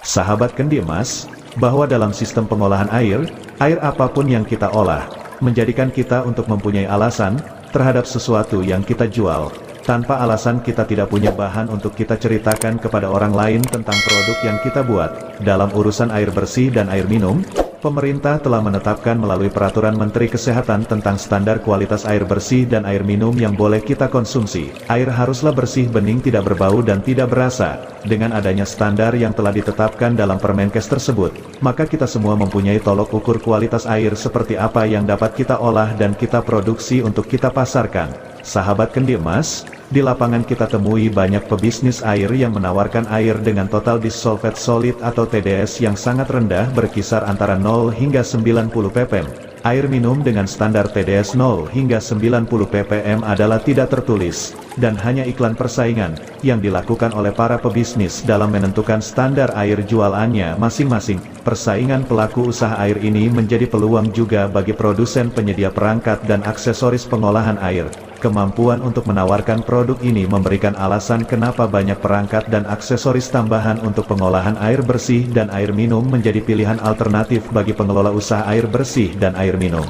Sahabat Kendi Emas, bahwa dalam sistem pengolahan air apapun yang kita olah, menjadikan kita untuk mempunyai alasan terhadap sesuatu yang kita jual. Tanpa alasan kita tidak punya bahan untuk kita ceritakan kepada orang lain tentang produk yang kita buat. Dalam urusan air bersih dan air minum, pemerintah telah menetapkan melalui Peraturan Menteri Kesehatan tentang standar kualitas air bersih dan air minum yang boleh kita konsumsi. Air haruslah bersih, bening, tidak berbau dan tidak berasa. Dengan adanya standar yang telah ditetapkan dalam Permenkes tersebut, maka kita semua mempunyai tolok ukur kualitas air seperti apa yang dapat kita olah dan kita produksi untuk kita pasarkan. Sahabat Kendi Emas, di lapangan kita temui banyak pebisnis air yang menawarkan air dengan total disolved solid atau TDS yang sangat rendah, berkisar antara 0 hingga 90 ppm. Air minum dengan standar TDS 0 hingga 90 ppm adalah tidak tertulis, dan hanya iklan persaingan yang dilakukan oleh para pebisnis dalam menentukan standar air jualannya masing-masing. Persaingan pelaku usaha air ini menjadi peluang juga bagi produsen penyedia perangkat dan aksesoris pengolahan air. Kemampuan untuk menawarkan produk ini memberikan alasan kenapa banyak perangkat dan aksesoris tambahan untuk pengolahan air bersih dan air minum menjadi pilihan alternatif bagi pengelola usaha air bersih dan air minum.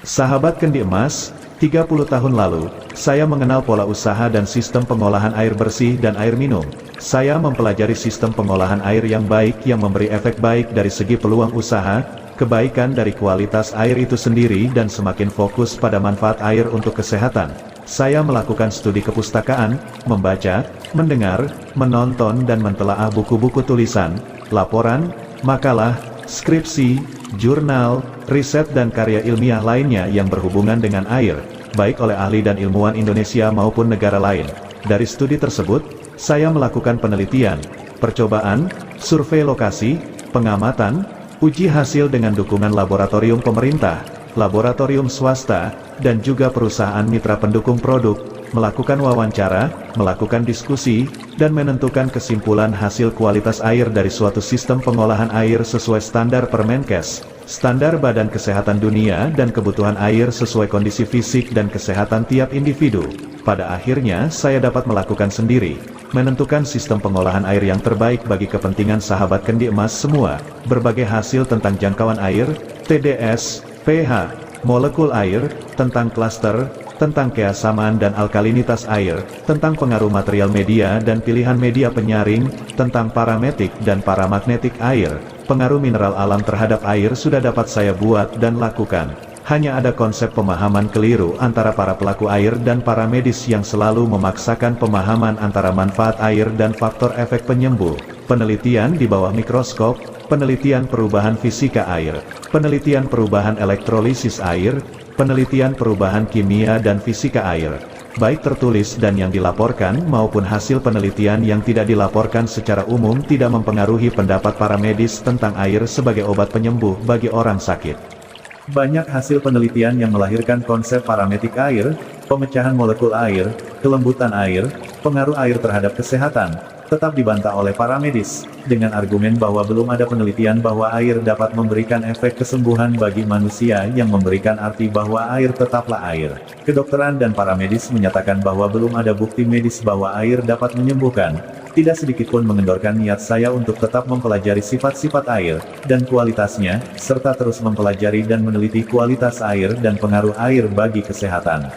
Sahabat Kendi Emas, 30 tahun lalu, saya mengenal pola usaha dan sistem pengolahan air bersih dan air minum. Saya mempelajari sistem pengolahan air yang baik yang memberi efek baik dari segi peluang usaha, kebaikan dari kualitas air itu sendiri, dan semakin fokus pada manfaat air untuk kesehatan. Saya melakukan studi kepustakaan, membaca, mendengar, menonton dan mentelaah buku-buku tulisan, laporan, makalah, skripsi, jurnal, riset dan karya ilmiah lainnya yang berhubungan dengan air, baik oleh ahli dan ilmuwan Indonesia maupun negara lain. Dari studi tersebut, saya melakukan penelitian, percobaan, survei lokasi, pengamatan, uji hasil dengan dukungan laboratorium pemerintah, laboratorium swasta, dan juga perusahaan mitra pendukung produk, melakukan wawancara, melakukan diskusi, dan menentukan kesimpulan hasil kualitas air dari suatu sistem pengolahan air sesuai standar Permenkes, standar Badan Kesehatan Dunia dan kebutuhan air sesuai kondisi fisik dan kesehatan tiap individu. Pada akhirnya saya dapat melakukan sendiri, menentukan sistem pengolahan air yang terbaik bagi kepentingan sahabat Kendi Emas semua. Berbagai hasil tentang jangkauan air, TDS, pH, molekul air, tentang klaster, tentang keasaman dan alkalinitas air, tentang pengaruh material media dan pilihan media penyaring, tentang parametrik dan paramagnetik air, pengaruh mineral alam terhadap air sudah dapat saya buat dan lakukan. Hanya ada konsep pemahaman keliru antara para pelaku air dan para medis yang selalu memaksakan pemahaman antara manfaat air dan faktor efek penyembuh. Penelitian di bawah mikroskop, penelitian perubahan fisika air, penelitian perubahan elektrolisis air, penelitian perubahan kimia dan fisika air, baik tertulis dan yang dilaporkan maupun hasil penelitian yang tidak dilaporkan secara umum tidak mempengaruhi pendapat para medis tentang air sebagai obat penyembuh bagi orang sakit. Banyak hasil penelitian yang melahirkan konsep parametrik air, pemecahan molekul air, kelembutan air, pengaruh air terhadap kesehatan, tetap dibantah oleh para medis, dengan argumen bahwa belum ada penelitian bahwa air dapat memberikan efek kesembuhan bagi manusia yang memberikan arti bahwa air tetaplah air. Kedokteran dan para medis menyatakan bahwa belum ada bukti medis bahwa air dapat menyembuhkan. Tidak sedikit pun mengendorkan niat saya untuk tetap mempelajari sifat-sifat air, dan kualitasnya, serta terus mempelajari dan meneliti kualitas air dan pengaruh air bagi kesehatan.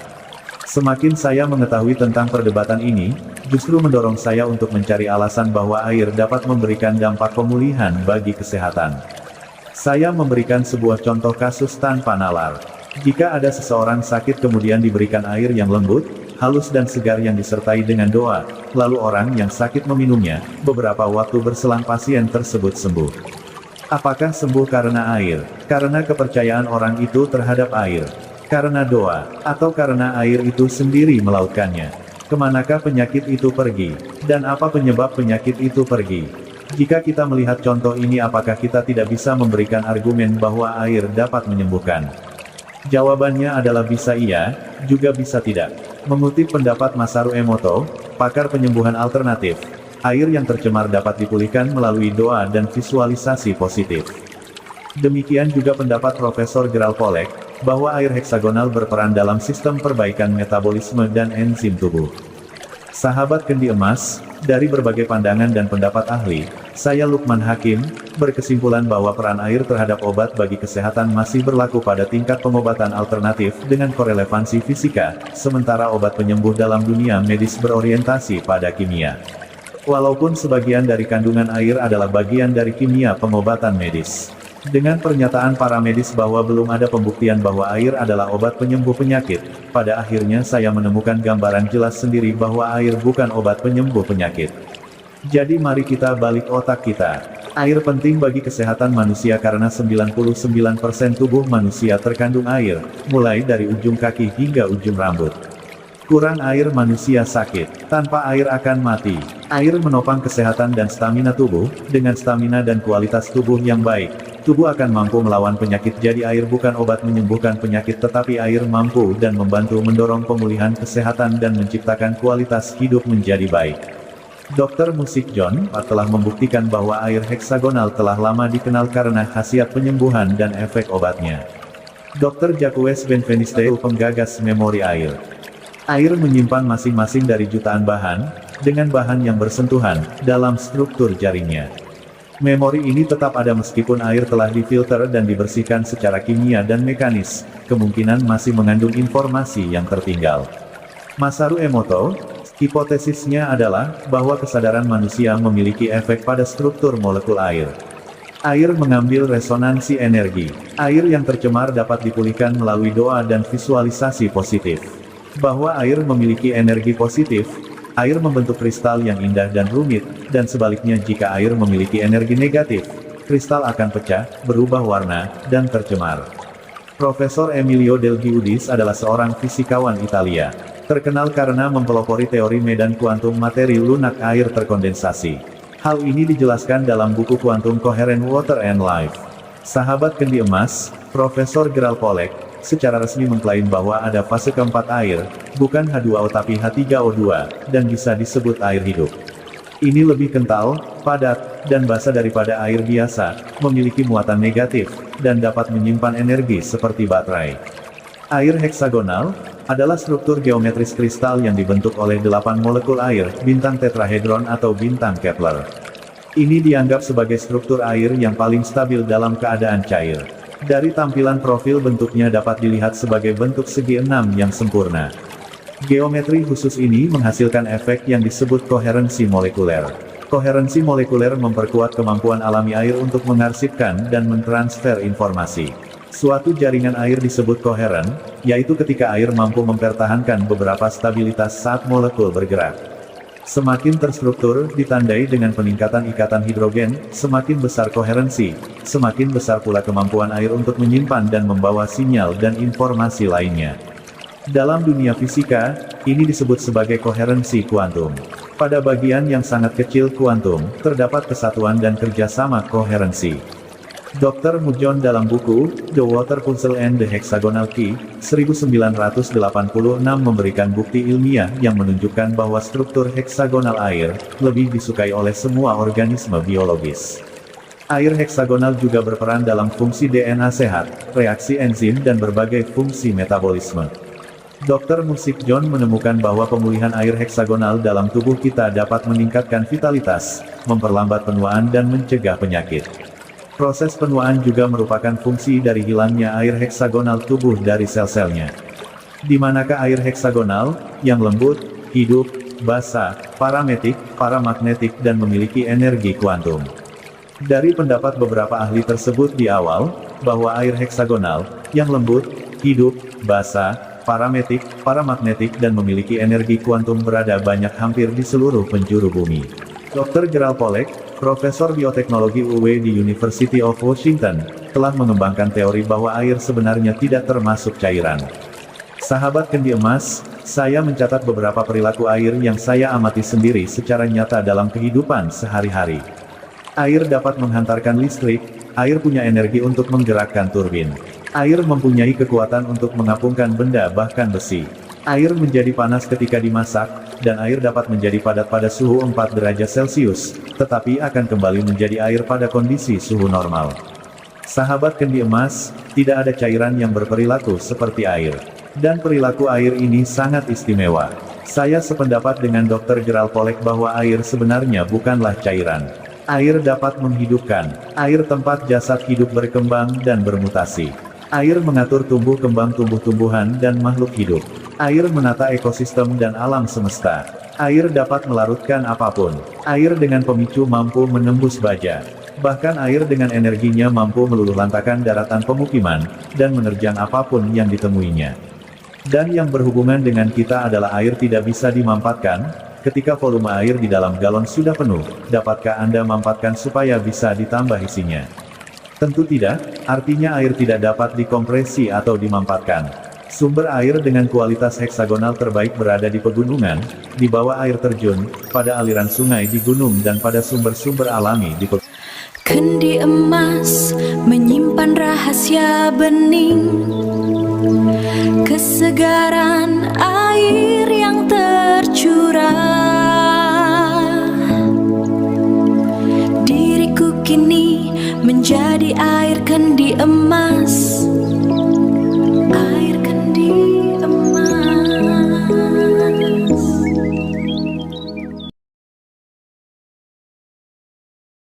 Semakin saya mengetahui tentang perdebatan ini, justru mendorong saya untuk mencari alasan bahwa air dapat memberikan dampak pemulihan bagi kesehatan. Saya memberikan sebuah contoh kasus tanpa nalar. Jika ada seseorang sakit kemudian diberikan air yang lembut, halus dan segar yang disertai dengan doa, lalu orang yang sakit meminumnya, beberapa waktu berselang pasien tersebut sembuh. Apakah sembuh karena air, karena kepercayaan orang itu terhadap air, karena doa, atau karena air itu sendiri melautkannya? Kemanakah penyakit itu pergi, dan apa penyebab penyakit itu pergi? Jika kita melihat contoh ini, apakah kita tidak bisa memberikan argumen bahwa air dapat menyembuhkan? Jawabannya adalah bisa iya, juga bisa tidak. Mengutip pendapat Masaru Emoto, pakar penyembuhan alternatif, air yang tercemar dapat dipulihkan melalui doa dan visualisasi positif. Demikian juga pendapat Profesor Gerald Pollack, bahwa air heksagonal berperan dalam sistem perbaikan metabolisme dan enzim tubuh. Sahabat Kendi Emas, dari berbagai pandangan dan pendapat ahli, saya Lukman Hakim, berkesimpulan bahwa peran air terhadap obat bagi kesehatan masih berlaku pada tingkat pengobatan alternatif dengan korelevansi fisika, sementara obat penyembuh dalam dunia medis berorientasi pada kimia. Walaupun sebagian dari kandungan air adalah bagian dari kimia pengobatan medis. Dengan pernyataan para medis bahwa belum ada pembuktian bahwa air adalah obat penyembuh penyakit, pada akhirnya saya menemukan gambaran jelas sendiri bahwa air bukan obat penyembuh penyakit. Jadi mari kita balik otak kita. Air penting bagi kesehatan manusia karena 99% tubuh manusia terkandung air, mulai dari ujung kaki hingga ujung rambut. Kurang air manusia sakit, tanpa air akan mati. Air menopang kesehatan dan stamina tubuh, dengan stamina dan kualitas tubuh yang baik, tubuh akan mampu melawan penyakit. Jadi air bukan obat menyembuhkan penyakit, tetapi air mampu dan membantu mendorong pemulihan kesehatan dan menciptakan kualitas hidup menjadi baik. Dr. Musik John telah membuktikan bahwa air heksagonal telah lama dikenal karena khasiat penyembuhan dan efek obatnya. Dr. Jacques Benveniste, penggagas memori air. Air menyimpan masing-masing dari jutaan bahan, dengan bahan yang bersentuhan, dalam struktur jaringnya. Memori ini tetap ada meskipun air telah difilter dan dibersihkan secara kimia dan mekanis, kemungkinan masih mengandung informasi yang tertinggal. Masaru Emoto, hipotesisnya adalah, bahwa kesadaran manusia memiliki efek pada struktur molekul air. Air mengambil resonansi energi. Air yang tercemar dapat dipulihkan melalui doa dan visualisasi positif. Bahwa air memiliki energi positif, air membentuk kristal yang indah dan rumit, dan sebaliknya jika air memiliki energi negatif, kristal akan pecah, berubah warna, dan tercemar. Profesor Emilio Del Giudis adalah seorang fisikawan Italia, terkenal karena mempelopori teori medan kuantum materi lunak air terkondensasi. Hal ini dijelaskan dalam buku Quantum Coherent Water and Life. Sahabat kendi emas, Profesor Gerald Pollack, secara resmi mengklaim bahwa ada fase keempat air, bukan H2O tapi H3O2, dan bisa disebut air hidup. Ini lebih kental, padat, dan basa daripada air biasa, memiliki muatan negatif, dan dapat menyimpan energi seperti baterai. Air heksagonal adalah struktur geometris kristal yang dibentuk oleh 8 molekul air, bintang tetrahedron atau bintang Kepler. Ini dianggap sebagai struktur air yang paling stabil dalam keadaan cair. Dari tampilan profil bentuknya dapat dilihat sebagai bentuk segi enam yang sempurna. Geometri khusus ini menghasilkan efek yang disebut koherensi molekuler. Koherensi molekuler memperkuat kemampuan alami air untuk mengarsipkan dan mentransfer informasi. Suatu jaringan air disebut koheren, yaitu ketika air mampu mempertahankan beberapa stabilitas saat molekul bergerak. Semakin terstruktur, ditandai dengan peningkatan ikatan hidrogen, semakin besar koherensi, semakin besar pula kemampuan air untuk menyimpan dan membawa sinyal dan informasi lainnya. Dalam dunia fisika, ini disebut sebagai koherensi kuantum. Pada bagian yang sangat kecil kuantum, terdapat kesatuan dan kerjasama koherensi. Dr. Mujon dalam buku, The Water Puzzle and the Hexagonal Key, 1986 memberikan bukti ilmiah yang menunjukkan bahwa struktur heksagonal air, lebih disukai oleh semua organisme biologis. Air heksagonal juga berperan dalam fungsi DNA sehat, reaksi enzim dan berbagai fungsi metabolisme. Dr. Musik John menemukan bahwa pemulihan air heksagonal dalam tubuh kita dapat meningkatkan vitalitas, memperlambat penuaan dan mencegah penyakit. Proses penuaan juga merupakan fungsi dari hilangnya air heksagonal tubuh dari sel-selnya. Di manakah air heksagonal, yang lembut, hidup, basa, paramagnetik dan memiliki energi kuantum. Dari pendapat beberapa ahli tersebut di awal, bahwa air heksagonal, yang lembut, hidup, basa, paramagnetik dan memiliki energi kuantum berada banyak hampir di seluruh penjuru bumi. Dr. Gerald Pollack, Profesor Bioteknologi UW di University of Washington, telah mengembangkan teori bahwa air sebenarnya tidak termasuk cairan. Sahabat kendi emas, saya mencatat beberapa perilaku air yang saya amati sendiri secara nyata dalam kehidupan sehari-hari. Air dapat menghantarkan listrik, air punya energi untuk menggerakkan turbin. Air mempunyai kekuatan untuk mengapungkan benda bahkan besi. Air menjadi panas ketika dimasak, dan air dapat menjadi padat pada suhu 4 derajat Celcius, tetapi akan kembali menjadi air pada kondisi suhu normal. Sahabat kendi emas, tidak ada cairan yang berperilaku seperti air. Dan perilaku air ini sangat istimewa. Saya sependapat dengan Dr. Gerald Polek bahwa air sebenarnya bukanlah cairan. Air dapat menghidupkan. Air tempat jasad hidup berkembang dan bermutasi. Air mengatur tumbuh kembang tumbuh-tumbuhan dan makhluk hidup. Air menata ekosistem dan alam semesta. Air dapat melarutkan apapun. Air dengan pemicu mampu menembus baja. Bahkan air dengan energinya mampu meluluhlantakkan daratan pemukiman, dan menerjang apapun yang ditemuinya. Dan yang berhubungan dengan kita adalah air tidak bisa dimanfaatkan. Ketika volume air di dalam galon sudah penuh, dapatkah Anda manfaatkan supaya bisa ditambah isinya? Tentu tidak, artinya air tidak dapat dikompresi atau dimanfaatkan. Sumber air dengan kualitas heksagonal terbaik berada di pegunungan, di bawah air terjun, pada aliran sungai di gunung dan pada sumber-sumber alami di pegunungan. Kendi emas menyimpan rahasia bening, kesegaran air yang tercurah. Diriku kini menjadi air kendi emas,